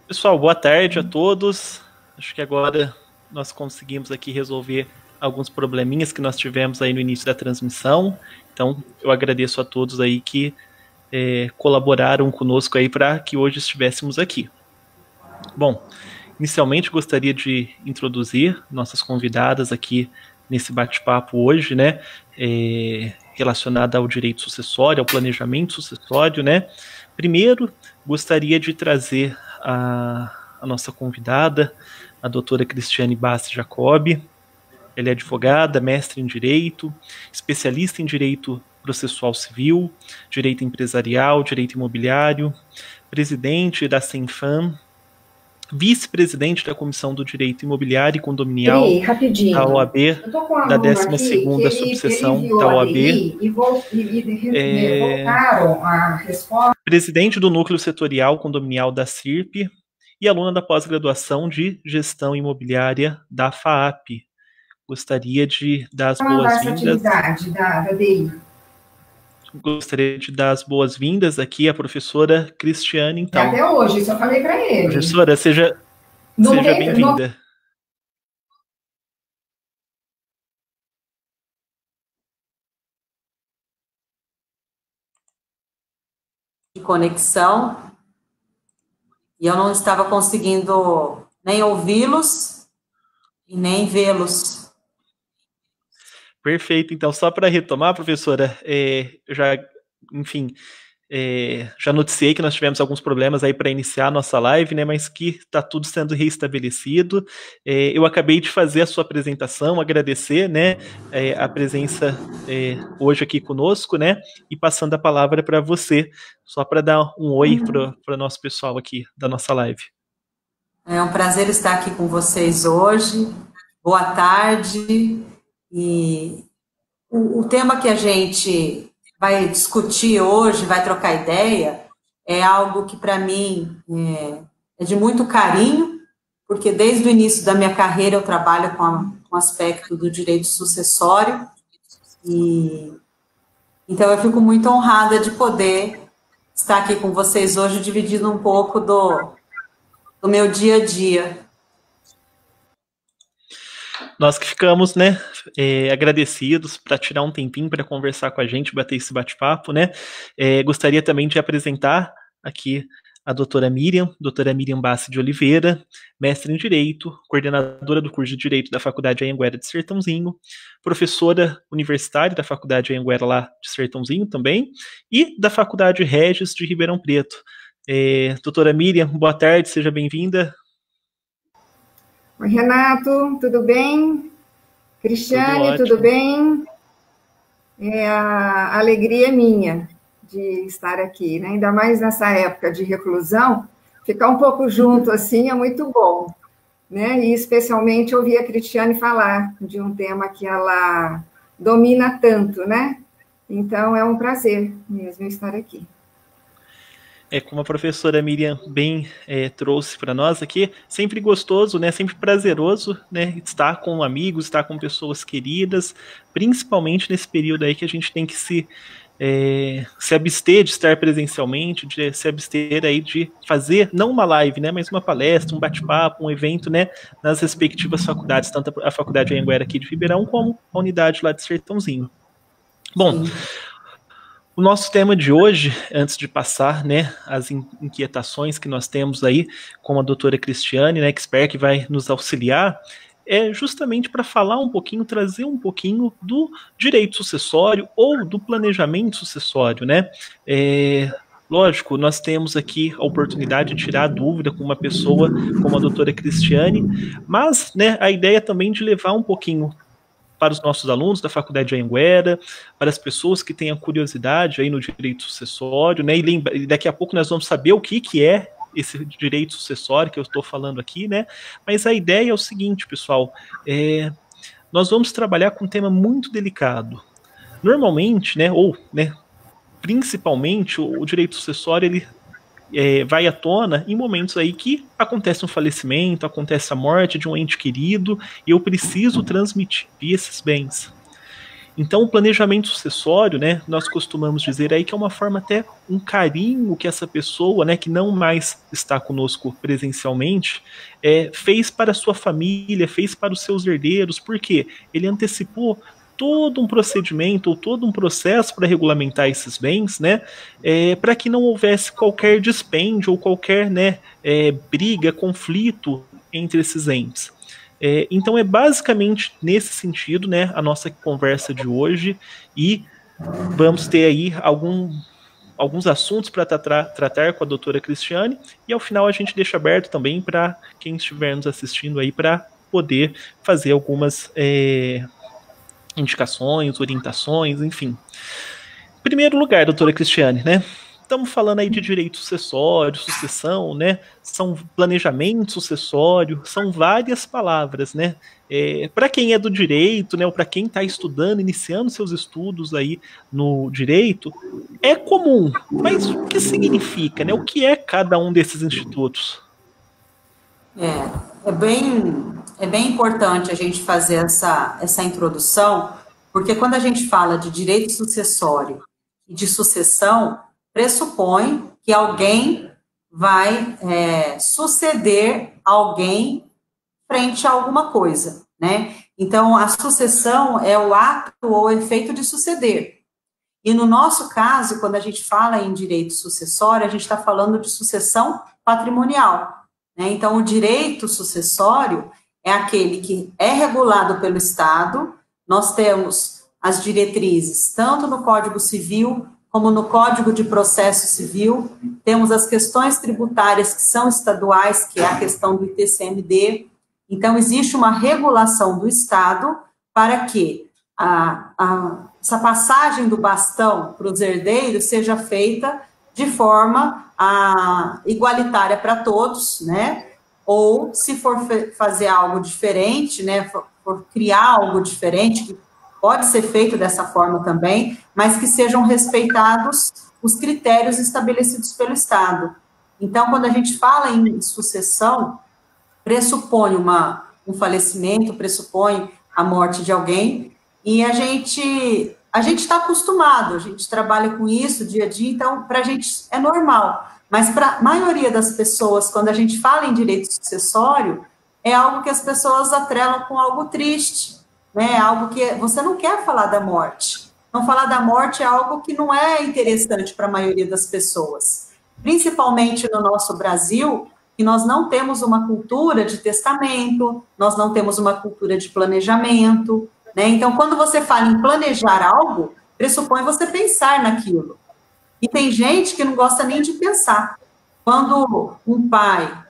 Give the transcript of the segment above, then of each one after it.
Pessoal, boa tarde a todos. Acho que agora nós conseguimos aqui resolver alguns probleminhas que nós tivemos aí no início da transmissão. Então, eu agradeço a todos aí que colaboraram conosco aí para que hoje estivéssemos aqui. Bom, inicialmente gostaria de introduzir nossas convidadas aqui nesse bate-papo hoje, né, relacionado ao direito sucessório, ao planejamento sucessório, né. Primeiro, gostaria de trazer a nossa convidada, a doutora Cristiane Bassi Jacobi. Ela é advogada, mestre em Direito, especialista em Direito Processual Civil, Direito Empresarial, Direito Imobiliário, presidente da Senfam, vice-presidente da Comissão do Direito Imobiliário e Condominial da OAB, da 12ª subseção da OAB, presidente do Núcleo Setorial Condominial da CIRP e aluna da pós-graduação de Gestão Imobiliária da FAAP. Gostaria de dar as boas-vindas. Gostaria de dar as boas-vindas aqui à professora Cristiane, então. Até hoje, isso eu falei para ele. Professora, seja bem-vinda. De conexão, e eu não estava conseguindo nem ouvi-los e nem vê-los. Perfeito, então só para retomar, professora, eu já, enfim, já noticiei que nós tivemos alguns problemas aí para iniciar a nossa live, né, mas que está tudo sendo reestabelecido. Eu acabei de fazer a sua apresentação, agradecer, né, a presença hoje aqui conosco, né, e passando a palavra para você, só para dar um oi para o nosso pessoal aqui da nossa live. É um prazer estar aqui com vocês hoje. Boa tarde. E o tema que a gente vai discutir hoje, vai trocar ideia, é algo que para mim é de muito carinho, porque desde o início da minha carreira eu trabalho com o aspecto do direito sucessório, e então eu fico muito honrada de poder estar aqui com vocês hoje, dividindo um pouco do meu dia a dia. Nós que ficamos, né, agradecidos para tirar um tempinho para conversar com a gente, bater esse bate-papo, né. Gostaria também de apresentar aqui a doutora Miriam Bassi de Oliveira, mestre em Direito, coordenadora do curso de Direito da Faculdade Anhanguera de Sertãozinho, professora universitária da Faculdade Anhanguera lá de Sertãozinho também, e da Faculdade Regis de Ribeirão Preto. Doutora Miriam, boa tarde, seja bem-vinda. Oi, Renato, tudo bem? Cristiane, tudo bem? A alegria é minha de estar aqui, né? Ainda mais nessa época de reclusão, ficar um pouco junto assim é muito bom, né? E especialmente ouvir a Cristiane falar de um tema que ela domina tanto, né? Então é um prazer mesmo estar aqui. Como a professora Miriam bem trouxe para nós aqui, sempre gostoso, né, sempre prazeroso, né, estar com amigos, estar com pessoas queridas, principalmente nesse período aí que a gente tem que se abster de estar presencialmente, de se abster aí de fazer, não uma live, né, mas uma palestra, um bate-papo, um evento, né, nas respectivas faculdades, tanto a Faculdade Anhanguera aqui de Ribeirão, como a unidade lá de Sertãozinho. Bom, o nosso tema de hoje, antes de passar, né, as inquietações que nós temos aí com a doutora Cristiane, né, expert que vai nos auxiliar, é justamente para falar um pouquinho, trazer um pouquinho do direito sucessório ou do planejamento sucessório, né. Lógico, nós temos aqui a oportunidade de tirar a dúvida com uma pessoa como a doutora Cristiane, mas, né, a ideia também de levar um pouquinho para os nossos alunos da Faculdade de Anhanguera, para as pessoas que tenham curiosidade aí no direito sucessório, né, e daqui a pouco nós vamos saber o que é esse direito sucessório que eu estou falando aqui, né, mas a ideia é o seguinte, pessoal, nós vamos trabalhar com um tema muito delicado. Normalmente, né, ou, né, principalmente, o direito sucessório, ele vai à tona em momentos aí que acontece um falecimento, acontece a morte de um ente querido e eu preciso transmitir esses bens. Então, o planejamento sucessório, né, nós costumamos dizer aí que é uma forma até um carinho que essa pessoa, né, que não mais está conosco presencialmente, fez para a sua família, fez para os seus herdeiros, porque ele antecipou todo um procedimento ou todo um processo para regulamentar esses bens, né, para que não houvesse qualquer dispêndio ou qualquer, né, briga, conflito entre esses entes. Então é basicamente nesse sentido, né, a nossa conversa de hoje, e vamos ter aí alguns assuntos para tratar com a doutora Cristiane, e ao final a gente deixa aberto também para quem estiver nos assistindo aí para poder fazer algumas indicações, orientações, enfim. Em primeiro lugar, doutora Cristiane, né? Estamos falando aí de direito sucessório, sucessão, né? São planejamento sucessório, são várias palavras, né? Para quem é do direito, né? Ou para quem está estudando, iniciando seus estudos aí no direito, é comum. Mas o que significa, né? O que é cada um desses institutos? É bem importante a gente fazer essa introdução, porque quando a gente fala de direito sucessório e de sucessão, pressupõe que alguém vai suceder alguém frente a alguma coisa, né? Então, a sucessão é o ato ou efeito de suceder. E no nosso caso, quando a gente fala em direito sucessório, a gente está falando de sucessão patrimonial, né? Então, o direito sucessório é aquele que é regulado pelo Estado. Nós temos as diretrizes, tanto no Código Civil, como no Código de Processo Civil, temos as questões tributárias que são estaduais, que é a questão do ITCMD. Então, existe uma regulação do Estado para que essa passagem do bastão para os herdeiros seja feita de forma igualitária para todos, né? Ou, se for fazer algo diferente, né, for criar algo diferente, que pode ser feito dessa forma também, mas que sejam respeitados os critérios estabelecidos pelo Estado. Então, quando a gente fala em sucessão, pressupõe um falecimento, pressupõe a morte de alguém, e a gente está acostumado, a gente trabalha com isso dia a dia, então, para a gente é normal. Mas para a maioria das pessoas, quando a gente fala em direito sucessório, é algo que as pessoas atrelam com algo triste, né? Algo que você não quer falar da morte. Não falar da morte é algo que não é interessante para a maioria das pessoas. Principalmente no nosso Brasil, que nós não temos uma cultura de testamento, nós não temos uma cultura de planejamento, né? Então, quando você fala em planejar algo, pressupõe você pensar naquilo. E tem gente que não gosta nem de pensar. Quando um pai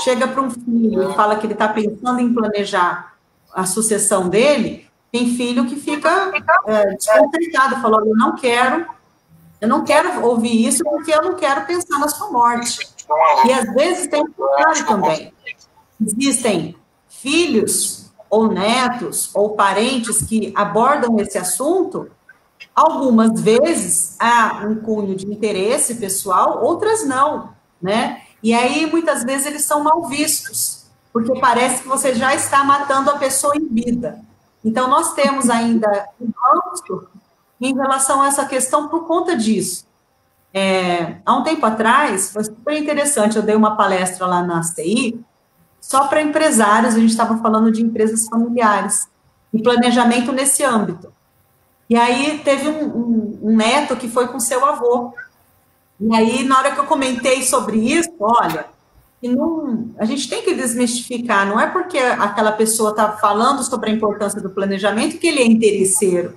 chega para um filho e fala que ele está pensando em planejar a sucessão dele, tem filho que fica desconcertado, falou, eu não quero ouvir isso porque eu não quero pensar na sua morte. E às vezes tem o contrário também. Existem filhos ou netos ou parentes que abordam esse assunto, algumas vezes há um cunho de interesse pessoal, outras não, né? E aí, muitas vezes, eles são mal vistos, porque parece que você já está matando a pessoa em vida. Então, nós temos ainda um ranço em relação a essa questão por conta disso. Há um tempo atrás, foi super interessante, eu dei uma palestra lá na ASTI, só para empresários, a gente estava falando de empresas familiares, e planejamento nesse âmbito. E aí, teve um neto que foi com seu avô. E aí, na hora que eu comentei sobre isso, olha, a gente tem que desmistificar, não é porque aquela pessoa está falando sobre a importância do planejamento que ele é interesseiro.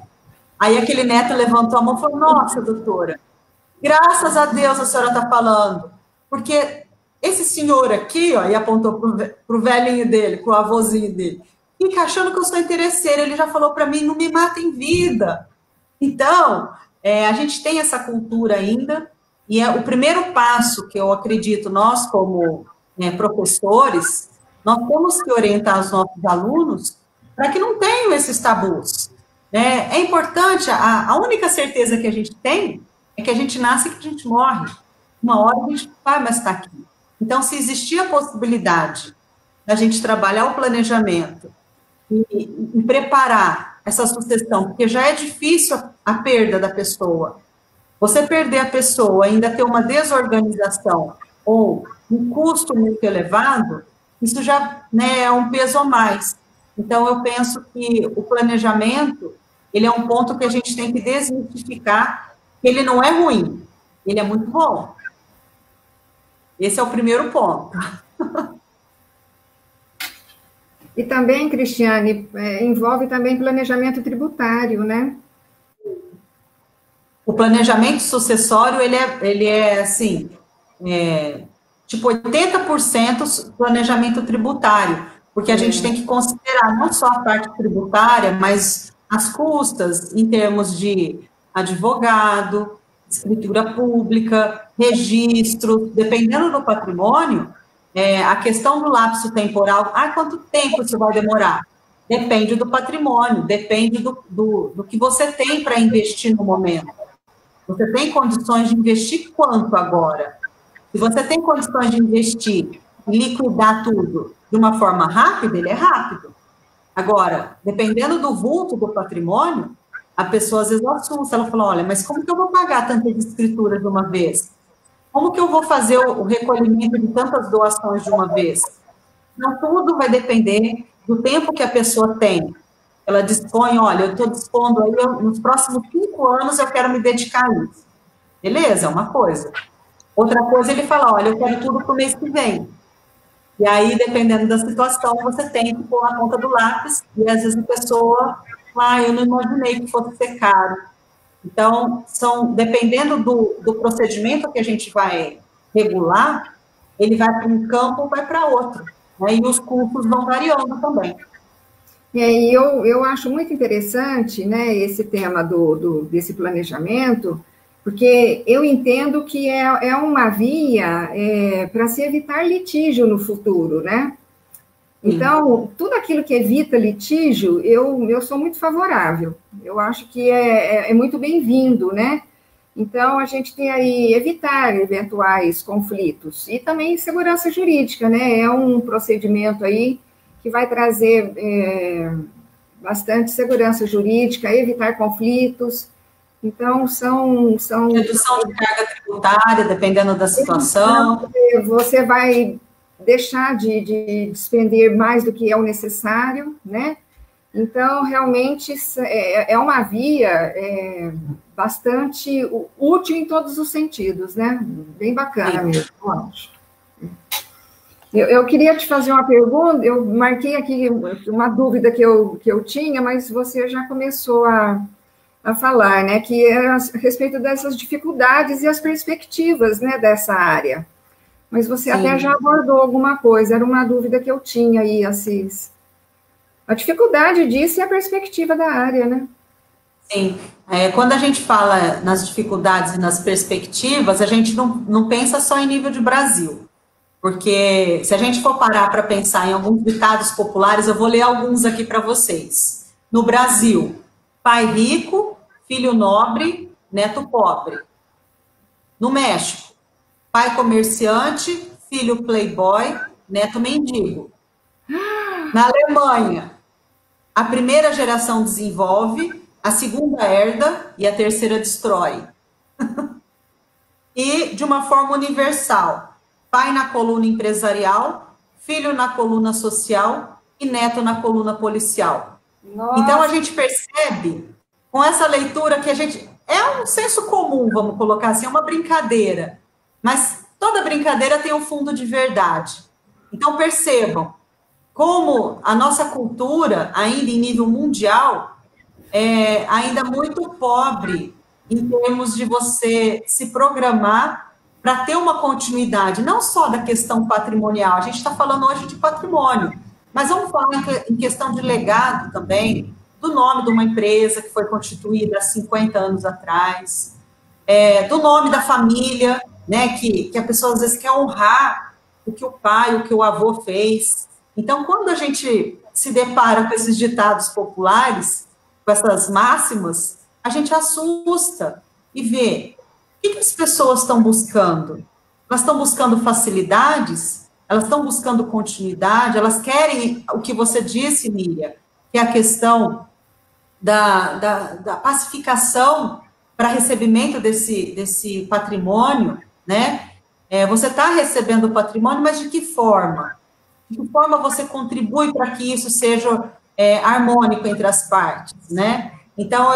Aí aquele neto levantou a mão e falou, nossa, doutora, graças a Deus a senhora está falando, porque esse senhor aqui, ó, e apontou para o velhinho dele, para o avôzinho dele, fica achando que eu sou interesseiro, ele já falou para mim, não me mata em vida. Então, a gente tem essa cultura ainda, e é o primeiro passo que eu acredito, nós como professores, nós temos que orientar os nossos alunos para que não tenham esses tabus. Né? É importante, a única certeza que a gente tem é que a gente nasce e que a gente morre. Uma hora a gente vai mais estar aqui. Então, se existir a possibilidade da gente trabalhar o planejamento e preparar essa sucessão, porque já é difícil a perda da pessoa. Você perder a pessoa, ainda ter uma desorganização ou um custo muito elevado, isso já, né, é um peso a mais. Então, eu penso que o planejamento, ele é um ponto que a gente tem que desmistificar, que ele não é ruim, ele é muito bom. Esse é o primeiro ponto. E também, Cristiane, envolve também planejamento tributário, né? O planejamento sucessório, ele é assim, tipo 80% planejamento tributário, porque a gente tem que considerar não só a parte tributária, mas as custas em termos de advogado, escritura pública, registro, dependendo do patrimônio, a questão do lapso temporal, quanto tempo isso vai demorar? Depende do patrimônio, depende do que você tem para investir no momento. Você tem condições de investir quanto agora? Se você tem condições de investir e liquidar tudo de uma forma rápida, ele é rápido. Agora, dependendo do vulto do patrimônio, a pessoa às vezes assusta, ela fala, olha, mas como que eu vou pagar tantas escrituras de uma vez? Como que eu vou fazer o recolhimento de tantas doações de uma vez? Então, tudo vai depender do tempo que a pessoa tem. Ela dispõe, olha, eu estou dispondo aí, nos próximos 5 anos eu quero me dedicar a isso. Beleza, é uma coisa. Outra coisa, ele fala, olha, eu quero tudo para o mês que vem. E aí, dependendo da situação, você tem que pôr na ponta do lápis, e às vezes a pessoa, eu não imaginei que fosse ser caro. Então, dependendo do procedimento que a gente vai regular, ele vai para um campo ou vai para outro. Né? E os custos vão variando também. E aí eu acho muito interessante, né, esse tema desse planejamento, porque eu entendo que é uma via para se evitar litígio no futuro, né? Então, tudo aquilo que evita litígio, eu sou muito favorável. Eu acho que é muito bem-vindo, né? Então, a gente tem aí evitar eventuais conflitos. E também segurança jurídica, né? É um procedimento aí que vai trazer bastante segurança jurídica, evitar conflitos. Então, são... Redução de carga tributária, dependendo da situação. Você vai deixar de despender mais do que é o necessário, né? Então, realmente, é uma via bastante útil em todos os sentidos, né? Bem bacana mesmo, eu acho. Eu queria te fazer uma pergunta, eu marquei aqui uma dúvida que eu tinha, mas você já começou a falar, né? Que é a respeito dessas dificuldades e as perspectivas, né, dessa área. Mas você até já abordou alguma coisa, era uma dúvida que eu tinha aí, Assis. A dificuldade disso é a perspectiva da área, né? Sim. Quando a gente fala nas dificuldades e nas perspectivas, a gente não pensa só em nível de Brasil. Porque se a gente for parar para pensar em alguns ditados populares, eu vou ler alguns aqui para vocês. No Brasil, pai rico, filho nobre, neto pobre. No México, pai comerciante, filho playboy, neto mendigo. Na Alemanha, a primeira geração desenvolve, a segunda herda e a terceira destrói. E, de uma forma universal, pai na coluna empresarial, filho na coluna social e neto na coluna policial. Nossa. Então, a gente percebe, com essa leitura, que a gente... É um senso comum, vamos colocar assim, é uma brincadeira. Mas toda brincadeira tem um fundo de verdade. Então, percebam como a nossa cultura, ainda em nível mundial, é ainda muito pobre em termos de você se programar para ter uma continuidade, não só da questão patrimonial, a gente está falando hoje de patrimônio, mas vamos falar em questão de legado também, do nome de uma empresa que foi constituída há 50 anos atrás, do nome da família, né, que a pessoa às vezes quer honrar o que o pai, o que o avô fez. Então, quando a gente se depara com esses ditados populares, com essas máximas, a gente assusta e vê o que as pessoas estão buscando. Elas estão buscando facilidades, elas estão buscando continuidade, elas querem o que você disse, Miriam, que é a questão da pacificação para recebimento desse patrimônio, né? Você está recebendo o patrimônio, mas de que forma? De que forma você contribui para que isso seja harmônico entre as partes, né? Então,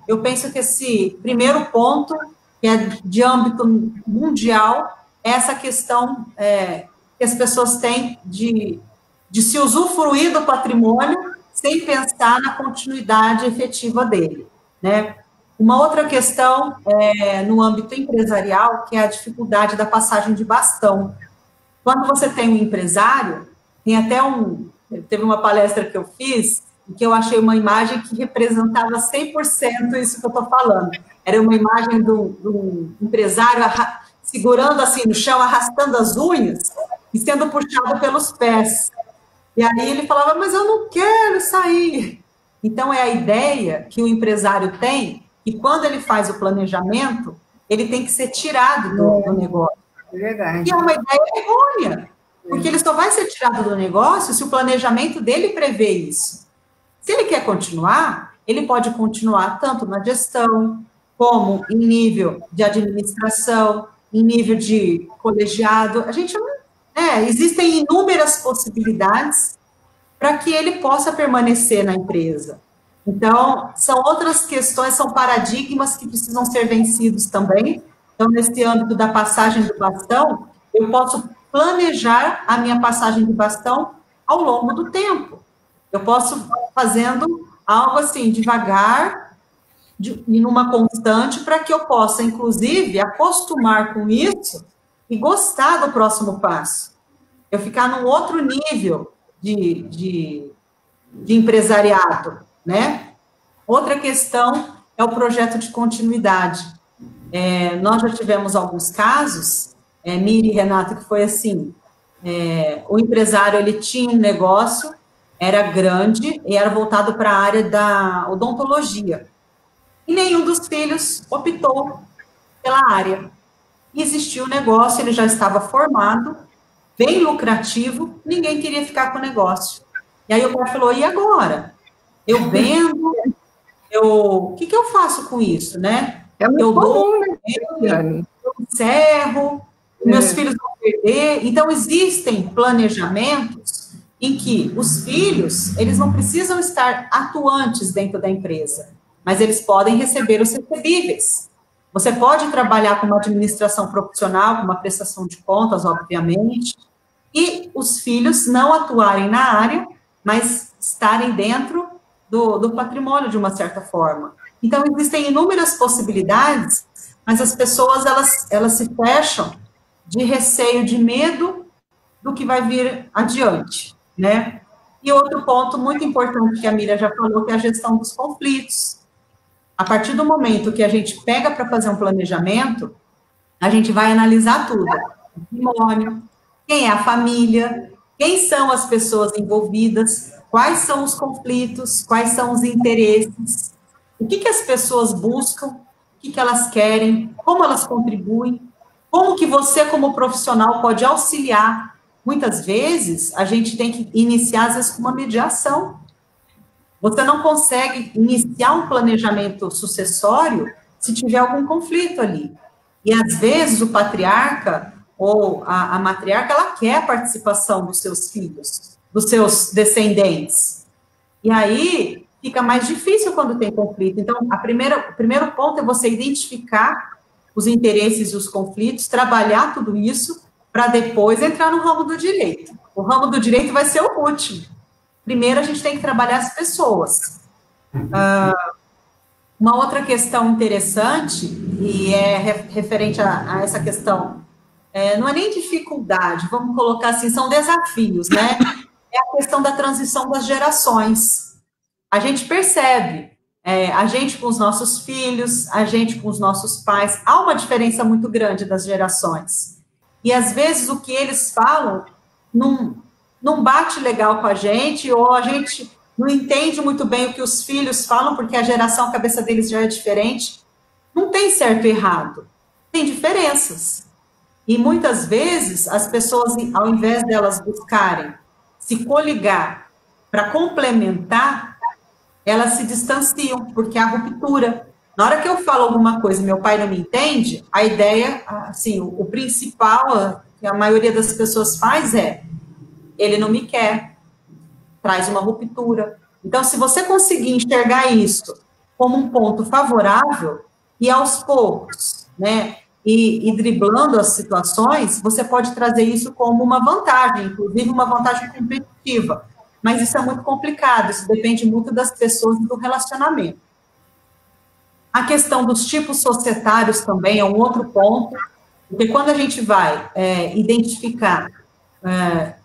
eu penso que esse primeiro ponto, que é de âmbito mundial, é essa questão que as pessoas têm de se usufruir do patrimônio sem pensar na continuidade efetiva dele, né? Uma outra questão no âmbito empresarial, que é a dificuldade da passagem de bastão. Quando você tem um empresário, teve uma palestra que eu fiz, em que eu achei uma imagem que representava 100% isso que eu estou falando. Era uma imagem do empresário segurando assim no chão, arrastando as unhas e sendo puxado pelos pés. E aí ele falava, mas eu não quero sair. Então, é a ideia que o empresário tem, que quando ele faz o planejamento, ele tem que ser tirado do negócio. É verdade. E é uma ideia errônea, porque ele só vai ser tirado do negócio se o planejamento dele prevê isso. Se ele quer continuar, ele pode continuar tanto na gestão, como em nível de administração, em nível de colegiado. Existem inúmeras possibilidades para que ele possa permanecer na empresa. Então, são outras questões, são paradigmas que precisam ser vencidos também. Então, nesse âmbito da passagem do bastão, eu posso planejar a minha passagem de bastão ao longo do tempo. Eu posso fazendo algo assim, devagar, e numa constante, para que eu possa, inclusive, acostumar com isso e gostar do próximo passo. Eu ficar num outro nível de empresariado, né? Outra questão é o projeto de continuidade. Nós já tivemos alguns casos, Miri e Renato, que foi assim, o empresário, ele tinha um negócio, era grande e era voltado para a área da odontologia. E nenhum dos filhos optou pela área. Existia um negócio, ele já estava formado, bem lucrativo, ninguém queria ficar com o negócio. E aí o pai falou, e agora? Eu vendo, o que eu faço com isso, né? Eu dou, eu encerro, meus filhos vão perder. Então, existem planejamentos em que os filhos, eles não precisam estar atuantes dentro da empresa, mas eles podem receber os recebíveis. Você pode trabalhar com uma administração profissional, com uma prestação de contas, obviamente, e os filhos não atuarem na área, mas estarem dentro do patrimônio, de uma certa forma. Então, existem inúmeras possibilidades, mas as pessoas, elas se fecham de receio, de medo do que vai vir adiante, né? E outro ponto muito importante que a Miriam já falou, que é a gestão dos conflitos. A partir do momento que a gente pega para fazer um planejamento, a gente vai analisar tudo. O patrimônio, quem é a família, quem são as pessoas envolvidas, quais são os conflitos, quais são os interesses, o que as pessoas buscam, o que elas querem, como elas contribuem, como que você, como profissional, pode auxiliar. Muitas vezes, a gente tem que iniciar, às vezes, com uma mediação. Você não consegue iniciar um planejamento sucessório se tiver algum conflito ali. E, às vezes, o patriarca ou a matriarca, ela quer a participação dos seus filhos, dos seus descendentes. E aí, fica mais difícil quando tem conflito. Então, o primeiro ponto é você identificar os interesses e os conflitos, trabalhar tudo isso, para depois entrar no ramo do direito. O ramo do direito vai ser o último. Primeiro, a gente tem que trabalhar as pessoas. Uma outra questão interessante, e é referente a essa questão, não é nem dificuldade, vamos colocar assim, são desafios, né? É a questão da transição das gerações. A gente percebe, a gente com os nossos filhos, a gente com os nossos pais, há uma diferença muito grande das gerações. E, às vezes, o que eles falam não bate legal com a gente, ou a gente não entende muito bem o que os filhos falam, porque a geração, a cabeça deles já é diferente. Não tem certo e errado, tem diferenças. E, muitas vezes, as pessoas, ao invés delas buscarem se coligar para complementar, elas se distanciam, porque há ruptura. Na hora que eu falo alguma coisa e meu pai não me entende, a ideia, assim, o principal que a maioria das pessoas faz é, ele não me quer, traz uma ruptura. Então, se você conseguir enxergar isso como um ponto favorável, e aos poucos, né, e driblando as situações, você pode trazer isso como uma vantagem, inclusive uma vantagem competitiva. Mas isso é muito complicado, isso depende muito das pessoas e do relacionamento. A questão dos tipos societários também é um outro ponto, porque quando a gente vai identificar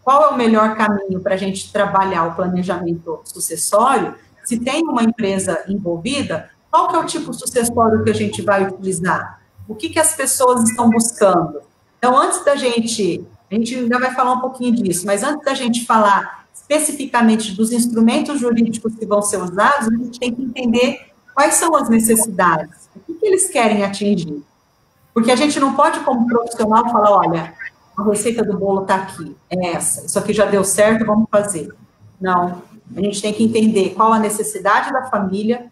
qual é o melhor caminho para a gente trabalhar o planejamento sucessório, se tem uma empresa envolvida, qual que é o tipo sucessório que a gente vai utilizar? O que as pessoas estão buscando? Então, antes da gente ainda vai falar um pouquinho disso, mas antes da gente falar especificamente dos instrumentos jurídicos que vão ser usados, a gente tem que entender quais são as necessidades, o que eles querem atingir. Porque a gente não pode, como profissional, falar, olha, a receita do bolo está aqui, é essa, isso aqui já deu certo, vamos fazer. Não, a gente tem que entender qual a necessidade da família,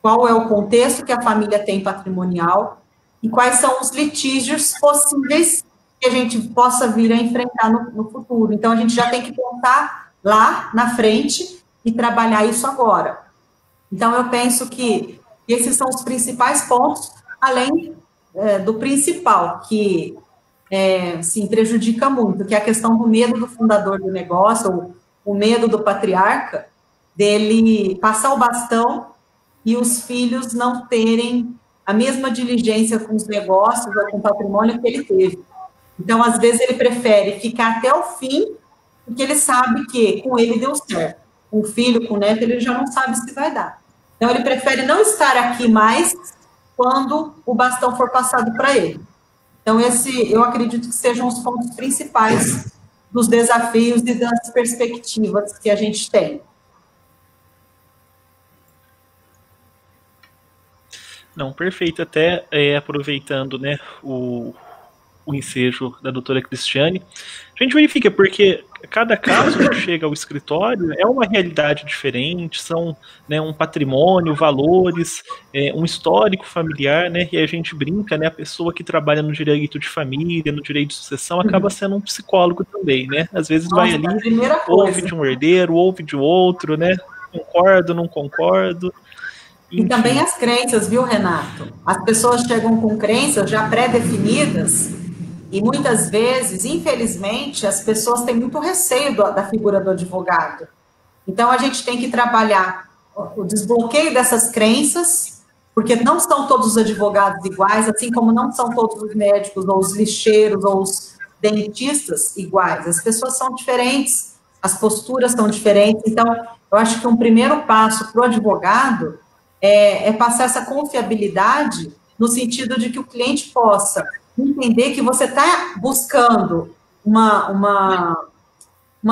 qual é o contexto que a família tem patrimonial e quais são os litígios possíveis que a gente possa vir a enfrentar no futuro. Então, a gente já tem que pensar lá na frente e trabalhar isso agora. Então, eu penso que esses são os principais pontos, além do principal, que sim, prejudica muito, que é a questão do medo do fundador do negócio, ou o medo do patriarca, dele passar o bastão e os filhos não terem a mesma diligência com os negócios ou com o patrimônio que ele teve. Então, às vezes, ele prefere ficar até o fim, porque ele sabe que com ele deu certo. Com o filho, com o neto, ele já não sabe se vai dar. Então, ele prefere não estar aqui mais quando o bastão for passado para ele. Então, eu acredito que sejam os pontos principais dos desafios e das perspectivas que a gente tem. Não, perfeito. Até aproveitando, né, o ensejo da doutora Cristiane, a gente verifica porque cada caso que chega ao escritório é uma realidade diferente, são, né, um patrimônio, valores, um histórico familiar, né, e a gente brinca, né, a pessoa que trabalha no direito de família, no direito de sucessão, acaba sendo um psicólogo também, né, às vezes vai ali, ouve de um herdeiro, ouve de outro, né, concordo, não concordo. E também as crenças, viu, Renato? As pessoas chegam com crenças já pré-definidas e muitas vezes, infelizmente, as pessoas têm muito receio da figura do advogado. Então, a gente tem que trabalhar o desbloqueio dessas crenças, porque não são todos os advogados iguais, assim como não são todos os médicos, ou os lixeiros, ou os dentistas iguais. As pessoas são diferentes, as posturas são diferentes. Então, eu acho que um primeiro passo para o advogado é passar essa confiabilidade no sentido de que o cliente possa entender que você está buscando uma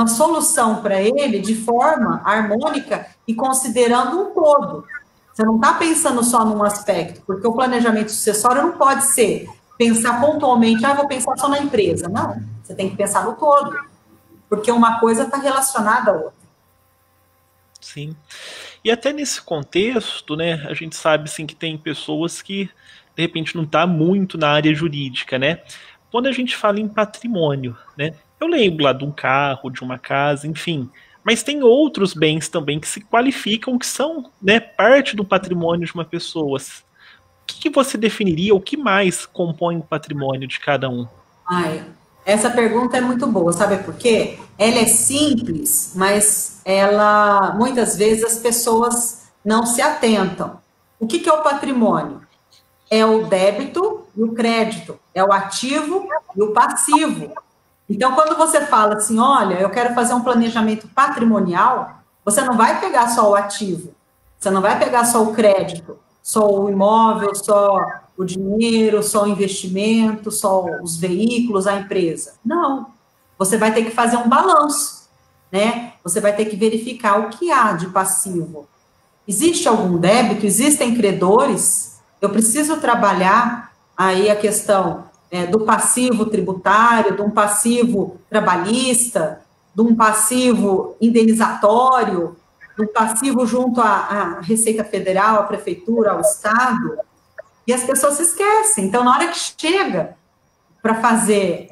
solução para ele de forma harmônica e considerando um todo. Você não está pensando só num aspecto, porque o planejamento sucessório não pode ser pensar pontualmente, vou pensar só na empresa. Não, você tem que pensar no todo, porque uma coisa está relacionada à outra. Sim. E até nesse contexto, né, a gente sabe sim que tem pessoas que de repente não está muito na área jurídica, né? Quando a gente fala em patrimônio, né? Eu lembro lá de um carro, de uma casa, enfim. Mas tem outros bens também que se qualificam, que são, né, parte do patrimônio de uma pessoa. O que você definiria, o que mais compõe o patrimônio de cada um? Essa pergunta é muito boa, sabe por quê? Ela é simples, mas ela, muitas vezes, as pessoas não se atentam. O que é o patrimônio? É o débito e o crédito, é o ativo e o passivo. Então, quando você fala assim, olha, eu quero fazer um planejamento patrimonial, você não vai pegar só o ativo, você não vai pegar só o crédito, só o imóvel, só o dinheiro, só o investimento, só os veículos, a empresa. Não. Você vai ter que fazer um balanço, né? Você vai ter que verificar o que há de passivo. Existe algum débito? Existem credores? Eu preciso trabalhar aí a questão do passivo tributário, de um passivo trabalhista, de um passivo indenizatório. do passivo junto à Receita Federal, à Prefeitura, ao Estado, e as pessoas se esquecem. Então, na hora que chega para fazer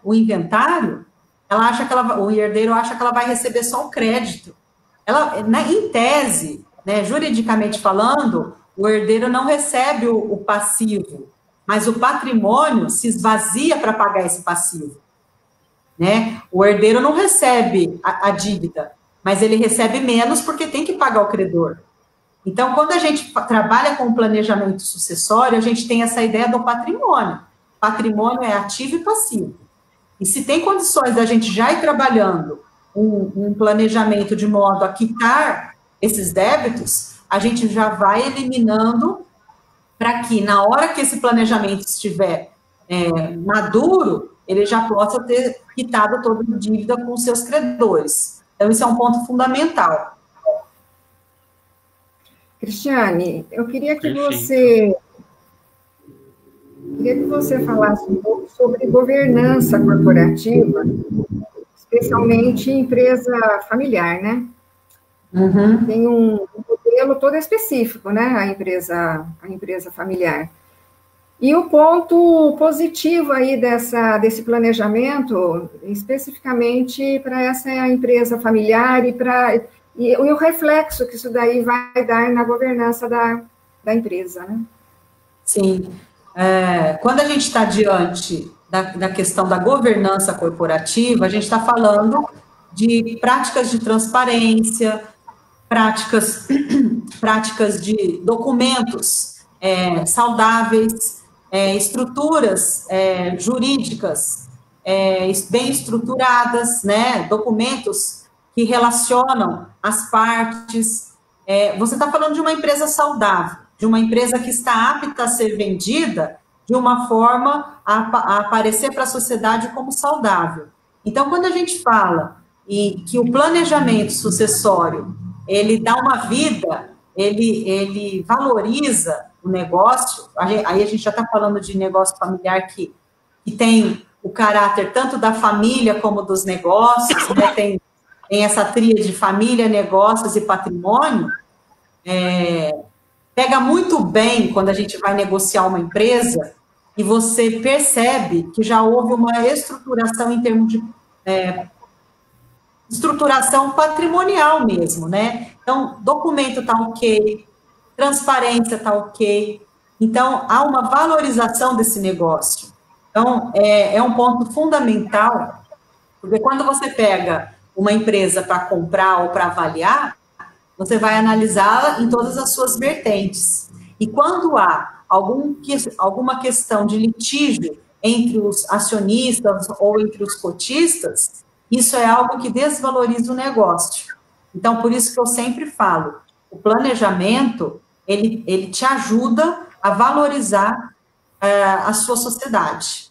o inventário, ela acha que o herdeiro acha que ela vai receber só o crédito. Ela, em tese, né, juridicamente falando, o herdeiro não recebe o passivo, mas o patrimônio se esvazia para pagar esse passivo. Né? O herdeiro não recebe a dívida, mas ele recebe menos porque tem que pagar o credor. Então, quando a gente trabalha com o planejamento sucessório, a gente tem essa ideia do patrimônio. Patrimônio é ativo e passivo. E se tem condições da gente já ir trabalhando um planejamento de modo a quitar esses débitos, a gente já vai eliminando para que, na hora que esse planejamento estiver maduro, ele já possa ter quitado toda a dívida com seus credores. Então, isso é um ponto fundamental. Cristiane, eu queria que você falasse um pouco sobre governança corporativa, especialmente em empresa familiar, né? Uhum. Tem um modelo todo específico, né? A empresa familiar. E o ponto positivo aí desse planejamento, especificamente para essa empresa familiar e o reflexo que isso daí vai dar na governança da empresa, né? Sim. Quando a gente está diante da questão da governança corporativa, a gente está falando de práticas de transparência, práticas de documentos saudáveis, estruturas jurídicas bem estruturadas, né, documentos que relacionam as partes. Você está falando de uma empresa saudável, de uma empresa que está apta a ser vendida de uma forma a aparecer para a sociedade como saudável. Então, quando a gente fala que o planejamento sucessório, ele dá uma vida, ele valoriza o negócio, aí a gente já está falando de negócio familiar que tem o caráter tanto da família como dos negócios, né? Tem essa tríade de família, negócios e patrimônio. Pega muito bem quando a gente vai negociar uma empresa e você percebe que já houve uma estruturação em termos de estruturação patrimonial mesmo, né? Então, documento está ok, transparência está ok, então há uma valorização desse negócio. Então, é um ponto fundamental, porque quando você pega uma empresa para comprar ou para avaliar, você vai analisá-la em todas as suas vertentes. E quando há alguma questão de litígio entre os acionistas ou entre os cotistas, isso é algo que desvaloriza o negócio. Então, por isso que eu sempre falo, o planejamento, ele te ajuda a valorizar a sua sociedade,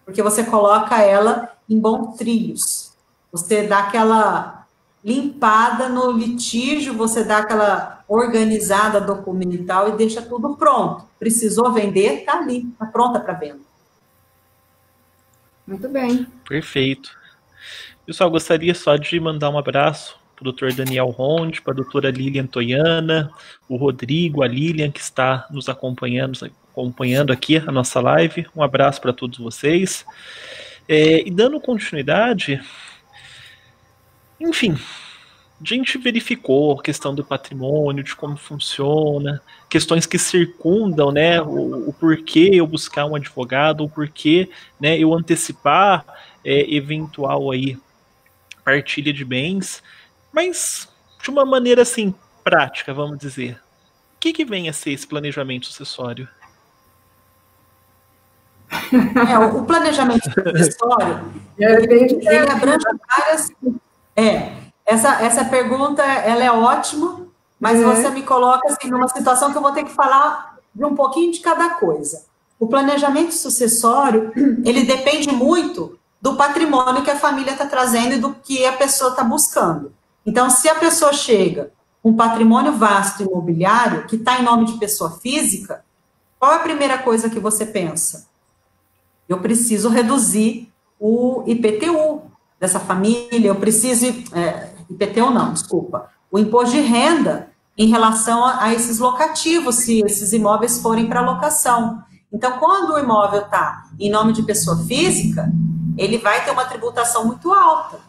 porque você coloca ela em bons trilhos, você dá aquela limpada no litígio, você dá aquela organizada documental e deixa tudo pronto. Precisou vender, está ali, está pronta para venda. Muito bem. Perfeito. Pessoal, gostaria só de mandar um abraço para o Dr. Daniel Ronde, para a doutora Lilian Toiana, o Rodrigo, a Lilian, que está nos acompanhando aqui a nossa live. Um abraço para todos vocês. E dando continuidade, enfim, a gente verificou a questão do patrimônio, de como funciona, questões que circundam, né, o porquê eu buscar um advogado, o porquê, né, eu antecipar eventual aí partilha de bens, mas de uma maneira assim prática, vamos dizer. O que vem a ser esse planejamento sucessório? O planejamento sucessório, ele abrange várias... Essa pergunta, ela é ótima, mas você me coloca assim, numa situação que eu vou ter que falar de um pouquinho de cada coisa. O planejamento sucessório, ele depende muito do patrimônio que a família está trazendo e do que a pessoa está buscando. Então, se a pessoa chega com um patrimônio vasto imobiliário, que está em nome de pessoa física, qual é a primeira coisa que você pensa? Eu preciso reduzir o IPTU dessa família, eu preciso... IPTU não, desculpa. o imposto de renda em relação a esses locativos, se esses imóveis forem para locação. Então, quando o imóvel está em nome de pessoa física, ele vai ter uma tributação muito alta.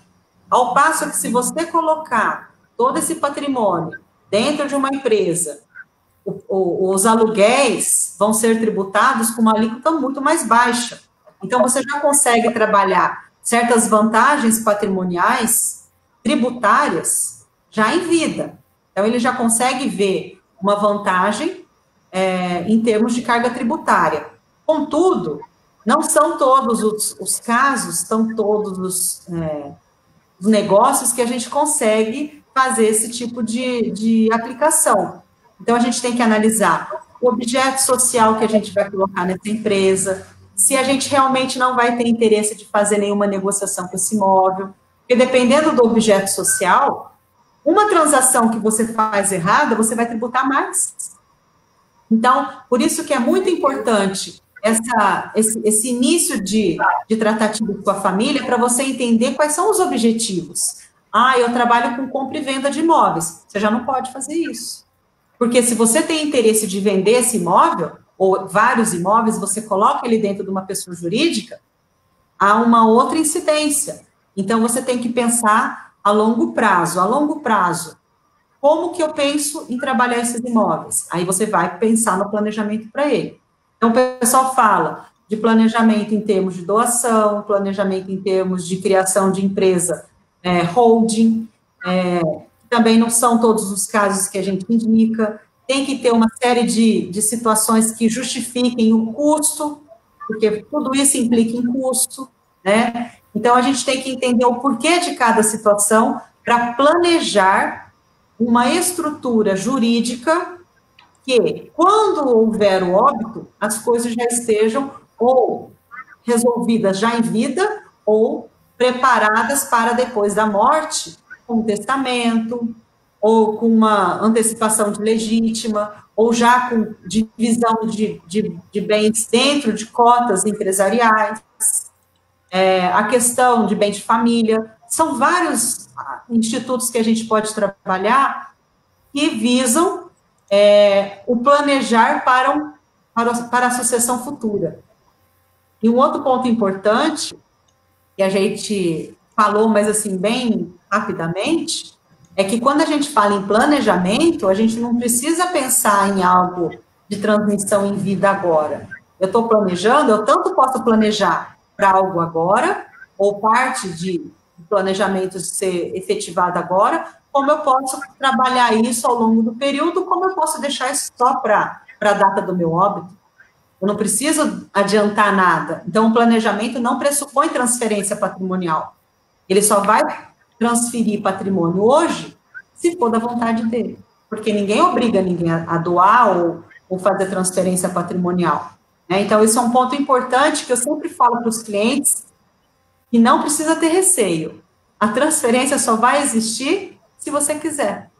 Ao passo que, se você colocar todo esse patrimônio dentro de uma empresa, os aluguéis vão ser tributados com uma alíquota muito mais baixa. Então, você já consegue trabalhar certas vantagens patrimoniais, tributárias, já em vida. Então, ele já consegue ver uma vantagem em termos de carga tributária. Contudo, não são todos os casos, são todos os negócios que a gente consegue fazer esse tipo de aplicação. Então, a gente tem que analisar o objeto social que a gente vai colocar nessa empresa, se a gente realmente não vai ter interesse de fazer nenhuma negociação com esse imóvel, porque dependendo do objeto social, uma transação que você faz errada, você vai tributar mais. Então, por isso que é muito importante esse início de tratativa com a família, para você entender quais são os objetivos. Eu trabalho com compra e venda de imóveis. Você já não pode fazer isso. Porque se você tem interesse de vender esse imóvel, ou vários imóveis, você coloca ele dentro de uma pessoa jurídica, há uma outra incidência. Então, você tem que pensar a longo prazo. A longo prazo, como que eu penso em trabalhar esses imóveis? Aí você vai pensar no planejamento para ele. Então, o pessoal fala de planejamento em termos de doação, planejamento em termos de criação de empresa holding, também não são todos os casos que a gente indica, tem que ter uma série de situações que justifiquem o custo, porque tudo isso implica em custo, né? Então, a gente tem que entender o porquê de cada situação para planejar uma estrutura jurídica que, quando houver o óbito, as coisas já estejam ou resolvidas já em vida ou preparadas para depois da morte, com um testamento, ou com uma antecipação de legítima, ou já com divisão de bens dentro de cotas empresariais, a questão de bem de família. São vários institutos que a gente pode trabalhar que visam o planejar para a sucessão futura. E um outro ponto importante, que a gente falou, mas assim, bem rapidamente, é que quando a gente fala em planejamento, a gente não precisa pensar em algo de transmissão em vida agora. Eu estou planejando, eu tanto posso planejar para algo agora, ou parte de planejamento ser efetivado agora, como eu posso trabalhar isso ao longo do período, como eu posso deixar isso só para a data do meu óbito. Eu não preciso adiantar nada. Então, o planejamento não pressupõe transferência patrimonial. Ele só vai transferir patrimônio hoje, se for da vontade dele. Porque ninguém obriga ninguém a doar ou fazer transferência patrimonial. Então, isso é um ponto importante que eu sempre falo para os clientes, que não precisa ter receio. A transferência só vai existir se você quiser.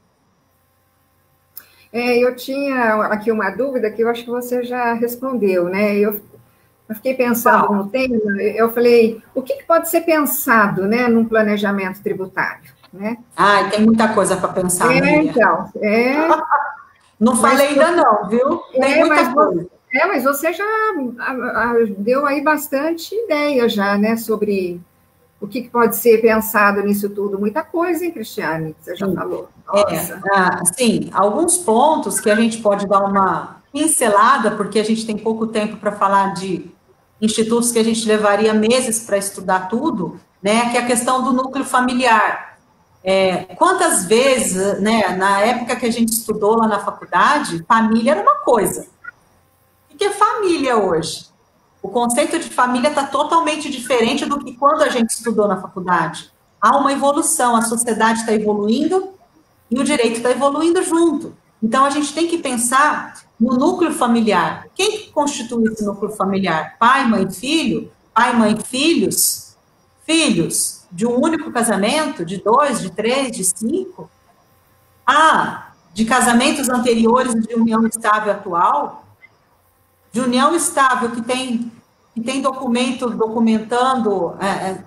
Eu tinha aqui uma dúvida que eu acho que você já respondeu, né? Eu fiquei pensando no tema, eu falei, o que pode ser pensado, né, num planejamento tributário, né? Tem muita coisa para pensar, então, Não falei ainda não, viu? Tem muita coisa. Mas você já deu aí bastante ideia já, né, sobre o que pode ser pensado nisso tudo. Muita coisa, hein, Cristiane? Você já falou. Sim, alguns pontos que a gente pode dar uma pincelada, porque a gente tem pouco tempo para falar de institutos que a gente levaria meses para estudar tudo, né, que é a questão do núcleo familiar. Quantas vezes, né, na época que a gente estudou lá na faculdade, família era uma coisa. O que é família hoje? O conceito de família está totalmente diferente do que quando a gente estudou na faculdade. Há uma evolução, a sociedade está evoluindo e o direito está evoluindo junto. Então, a gente tem que pensar no núcleo familiar. Quem constitui esse núcleo familiar? Pai, mãe, filho? Pai, mãe, filhos? Filhos de um único casamento? De 2, de 3, de 5? De casamentos anteriores de união estável atual? De união estável que tem documento documentando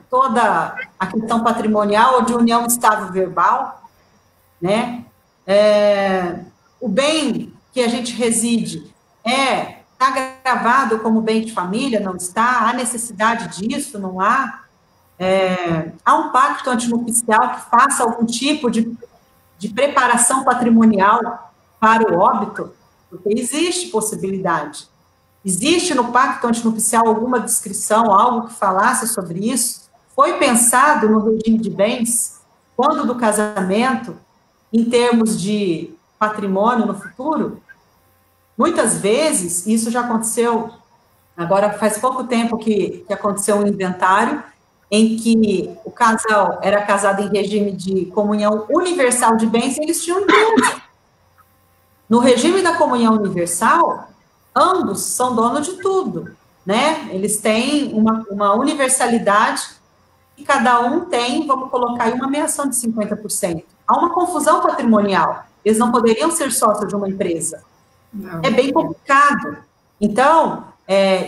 toda a questão patrimonial, ou de união estável verbal, né? O bem que a gente reside está gravado como bem de família? Não está? Há necessidade disso? Não há? Há um pacto antinupcial que faça algum tipo de preparação patrimonial para o óbito? Porque existe possibilidade. Existe no pacto antinupcial alguma descrição, algo que falasse sobre isso? Foi pensado no regime de bens, quando do casamento, em termos de patrimônio no futuro? Muitas vezes, isso já aconteceu, agora faz pouco tempo que aconteceu um inventário, em que o casal era casado em regime de comunhão universal de bens e eles tinham empresa. No regime da comunhão universal, ambos são donos de tudo, né? Eles têm uma universalidade e cada um tem, vamos colocar aí, uma meação de 50%. Há uma confusão patrimonial. Eles não poderiam ser sócios de uma empresa. Não. É bem complicado. Então,